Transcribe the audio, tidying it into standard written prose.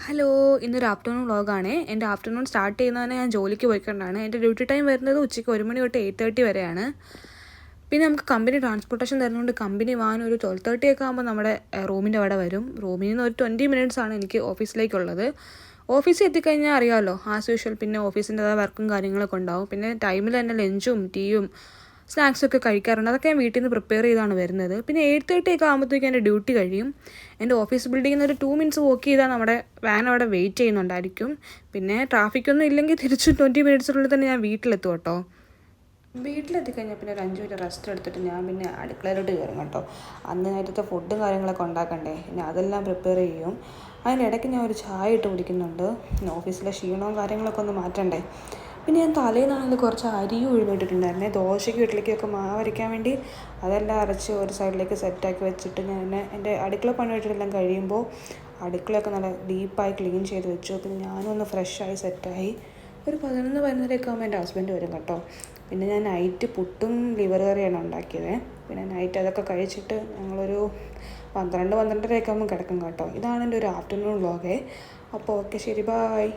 Hello, ഇന്നൊരു afternoon വ്ളോഗാണ്. എൻ്റെ ആഫ്റ്റർനൂൺ സ്റ്റാർട്ട് ചെയ്യുന്നതന്നെ ഞാൻ ജോലിക്ക് പോയിക്കൊണ്ടാണ്. എൻ്റെ ഡ്യൂട്ടി ടൈം വരുന്നത് ഉച്ചയ്ക്ക് 1 മണി തൊട്ട് 8:30 വരെയാണ്. പിന്നെ നമുക്ക് കമ്പനി ട്രാൻസ്പോർട്ടേഷൻ തരുന്നതുകൊണ്ട് കമ്പനി വാൻ ഒരു 12:30 ഒക്കെ ആകുമ്പോൾ നമ്മുടെ റൂമിൻ്റെ അവിടെ വരും. റൂമിൽ നിന്ന് ഒരു 20 മിനിറ്റ്സാണ് എനിക്ക് ഓഫീസിലേക്കുള്ളത്. ഓഫീസിൽ എത്തിക്കഴിഞ്ഞാൽ അറിയാമല്ലോ, ആസ് യൂഷ്വൽ പിന്നെ ഓഫീസിൻ്റെതായ വർക്കും കാര്യങ്ങളൊക്കെ ഉണ്ടാവും. പിന്നെ ടൈമിൽ തന്നെ ലഞ്ചും ടീയും സ്നാക്സൊക്കെ കഴിക്കാറുണ്ട്. അതൊക്കെ ഞാൻ വീട്ടിൽ നിന്ന് പ്രിപ്പയർ ചെയ്താണ് വരുന്നത്. പിന്നെ 8:30 ഒക്കെ ആകുമ്പോഴത്തേക്കും എൻ്റെ ഡ്യൂട്ടി കഴിയും. എൻ്റെ ഓഫീസ് ബിൽഡിങ്ങിൽ നിന്ന് ഒരു 2 മിനിറ്റ്സ് വോക്ക് ചെയ്താൽ നമ്മുടെ വാൻ അവിടെ വെയിറ്റ് ചെയ്യുന്നുണ്ടായിരിക്കും. പിന്നെ ട്രാഫിക്കൊന്നും ഇല്ലെങ്കിൽ തിരിച്ച് 20 മിനിറ്റ്സിനുള്ളിൽ തന്നെ ഞാൻ വീട്ടിലെത്തും കേട്ടോ. വീട്ടിലെത്തിക്കഴിഞ്ഞാൽ പിന്നെ ഒരു 5 മിനിറ്റ് റെസ്റ്റ് എടുത്തിട്ട് ഞാൻ പിന്നെ അടുക്കളയിലോട്ട് കയറും കേട്ടോ. അന്ന് നേരത്തെ ഫുഡും കാര്യങ്ങളൊക്കെ ഉണ്ടാക്കണ്ടേ, പിന്നെ അതെല്ലാം പ്രിപ്പയർ ചെയ്യും. അതിനിടയ്ക്ക് ഞാൻ ഒരു ചായ ഇട്ട് കുടിക്കുന്നുണ്ട്. പിന്നെ ഓഫീസിലെ ക്ഷീണവും കാര്യങ്ങളൊക്കെ ഒന്ന് മാറ്റണ്ടേ. പിന്നെ ഞാൻ തലേന്നാണെങ്കിൽ കുറച്ച് അരിയും ഉഴുന്നിട്ടിട്ടുണ്ടായിരുന്നേ, ദോശയ്ക്കും ഇഡ്ഡലിക്കൊക്കെ മാവ് അരയ്ക്കാൻ വേണ്ടി. അതെല്ലാം അരച്ച് ഒരു സൈഡിലേക്ക് സെറ്റാക്കി വെച്ചിട്ട് ഞാൻ എൻ്റെ അടുക്കള പണിയായിട്ടെല്ലാം കഴിയുമ്പോൾ അടുക്കളയൊക്കെ നല്ല ഡീപ്പായി ക്ലീൻ ചെയ്ത് വെച്ചു. പിന്നെ ഞാനൊന്ന് ഫ്രഷായി സെറ്റായി. ഒരു 11-11:30 ആകുമ്പോൾ എൻ്റെ ഹസ്ബൻഡ് വരും കേട്ടോ. പിന്നെ ഞാൻ നൈറ്റ് പുട്ടും ലിവർ കറിയാണ് ഉണ്ടാക്കിയത്. പിന്നെ നൈറ്റ് അതൊക്കെ കഴിച്ചിട്ട് ഞങ്ങളൊരു 12-12:30 ആകുമ്പോൾ കിടക്കും കേട്ടോ. ഇതാണ് എൻ്റെ ഒരു ആഫ്റ്റർനൂൺ വ്ളോഗേ. അപ്പോൾ ഓക്കെ, ശരി, ബായ്.